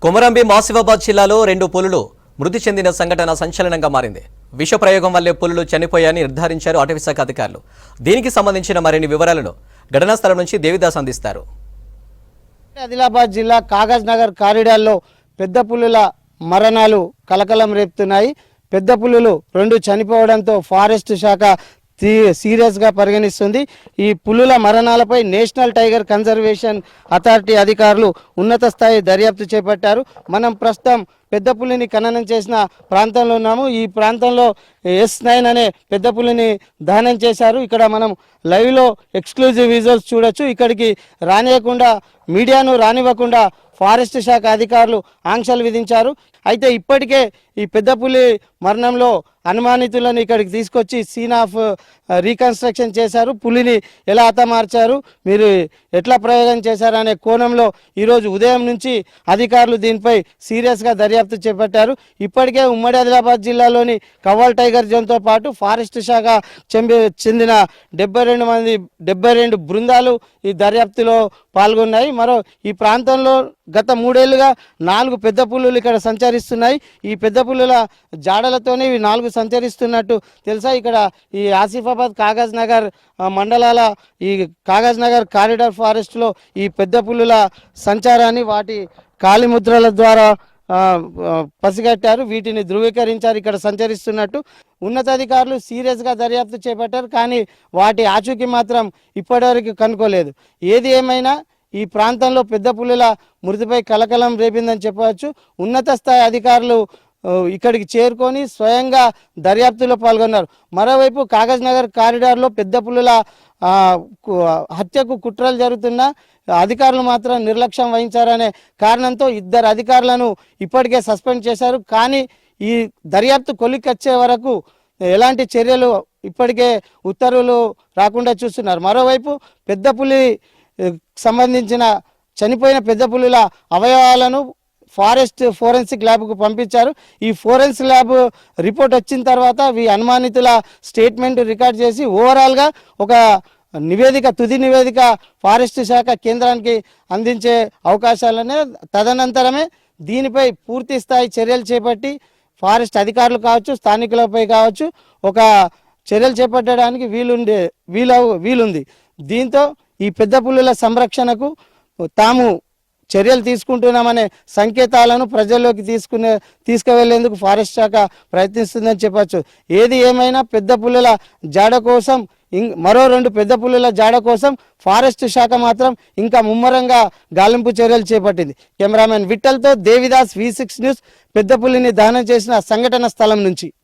కొమరంభీం ఆసిఫాబాద్ జిల్లాలో 2 పులులు మృతి చెందిన సంఘటన సంచలనంగా మారింది. విష ప్రయోగం వల్లే పులులు చనిపోయాయని నిర్ధారించారు అటవీశాఖ అధికారులు. దీనికి సంబంధించిన మరిన్ని వివరాలను ఘటనా స్థలం నుంచి దేవిదాస్ అందిస్తారు. ఆదిలాబాద్ జిల్లా కాగజ్ నగర్ కారిడార్లో పెద్ద పులుల మరణాలు కలకలం రేపుతున్నాయి. పెద్ద పులులు 2 చనిపోవడంతో ఫారెస్ట్ శాఖ సీరియస్గా పరిగణిస్తుంది. ఈ పులుల మరణాలపై నేషనల్ టైగర్ కన్జర్వేషన్ అథారిటీ అధికారులు ఉన్నత స్థాయి దర్యాప్తు చేపట్టారు. మనం ప్రస్తుతం పెద్ద పులిని ఖననం చేసిన ప్రాంతంలో ఉన్నాము. ఈ ప్రాంతంలో S9 అనే పెద్ద పులిని దహనం చేశారు. ఇక్కడ మనం లైవ్లో ఎక్స్క్లూజివ్ విజువల్స్ చూడొచ్చు. ఇక్కడికి రానియకుండా మీడియాను రానివ్వకుండా ఫారెస్ట్ శాఖ అధికారులు ఆంక్షలు విధించారు. అయితే ఇప్పటికే ఈ పెద్ద పులి మరణంలో అనుమానితులను ఇక్కడికి తీసుకొచ్చి సీన్ ఆఫ్ రీకన్స్ట్రక్షన్ చేశారు. పులిని ఎలా హతమార్చారు, మీరు ఎట్లా ప్రయోగం చేశారు అనే కోణంలో ఈరోజు ఉదయం నుంచి అధికారులు దీనిపై సీరియస్గా దర్యాప్తు చేపట్టారు. ఇప్పటికే ఉమ్మడి ఆదిలాబాద్ జిల్లాలోని కవ్వాల్ టైగర్ జోన్తో పాటు ఫారెస్ట్ శాఖ చెందిన 72 బృందాలు ఈ దర్యాప్తులో పాల్గొన్నాయి. మరో ఈ ప్రాంతంలో గత 3 ఏళ్లుగా 4 పెద్ద పులులు ఇక్కడ సంచరిస్తున్నాయి. ఈ పెద్ద పులుల జాడలతోనే ఇవి 4 సంచరిస్తున్నట్టు తెలుసా. ఇక్కడ ఈ ఆసిఫాబాద్ కాగజ్ నగర్ మండలాల ఈ కాగజ్ నగర్ కారిడార్ ఫారెస్ట్లో ఈ పెద్ద పులుల సంచారాన్ని వాటి కాలిముద్రల ద్వారా పసిగట్టారు. వీటిని ధృవీకరించారు ఇక్కడ సంచరిస్తున్నట్టు. ఉన్నతాధికారులు సీరియస్గా దర్యాప్తు చేపట్టారు. కానీ వాటి ఆచూకీ మాత్రం ఇప్పటివరకు కనుక్కోలేదు. ఏది ఏమైనా ఈ ప్రాంతంలో పెద్ద పులుల మృతిపై కలకలం రేపిందని చెప్పవచ్చు. ఉన్నత స్థాయి అధికారులు ఇక్కడికి చేరుకొని స్వయంగా దర్యాప్తులో పాల్గొన్నారు. మరోవైపు కాగజ్ నగర్ కారిడార్లో పెద్ద పులుల హత్యకు కుట్రలు జరుగుతున్నా అధికారులు మాత్రం నిర్లక్ష్యం వహించారనే కారణంతో 2 అధికారులను ఇప్పటికే సస్పెండ్ చేశారు. కానీ ఈ దర్యాప్తు కొలికొచ్చే వరకు ఎలాంటి చర్యలు ఇప్పటికే ఉత్తర్వులు రాకుండా చూస్తున్నారు. మరోవైపు పెద్ద పులి సంబంధించిన చనిపోయిన పెద్ద పులుల అవయవాలను ఫారెస్ట్ ఫోరెన్సిక్ ల్యాబ్కు పంపించారు. ఈ ఫోరెన్సిక్ ల్యాబ్ రిపోర్ట్ వచ్చిన తర్వాత ఈ అనుమానితుల స్టేట్మెంట్ రికార్డ్ చేసి ఓవరాల్గా ఒక నివేదిక, తుది నివేదిక ఫారెస్ట్ శాఖ కేంద్రానికి అందించే అవకాశాలనే తదనంతరమే దీనిపై పూర్తి స్థాయి చర్యలు చేపట్టి ఫారెస్ట్ అధికారులు కావచ్చు, స్థానికులపై కావచ్చు ఒక చర్యలు చేపట్టడానికి వీలుంది. దీంతో ఈ పెద్ద పులుల సంరక్షణకు తాము చర్యలు తీసుకుంటున్నామనే సంకేతాలను ప్రజల్లోకి తీసుకువెళ్లేందుకు ఫారెస్ట్ శాఖ ప్రయత్నిస్తుందని చెప్పచ్చు. ఏది ఏమైనా పెద్ద పులుల జాడ కోసం మరో 2 పెద్ద పులుల జాడ కోసం ఫారెస్ట్ శాఖ మాత్రం ఇంకా ముమ్మరంగా గాలింపు చర్యలు చేపట్టింది. కెమెరామెన్ విఠల్తో దేవిదాస్, V6 న్యూస్, పెద్ద పులిని దహనం చేసిన సంఘటన స్థలం నుంచి.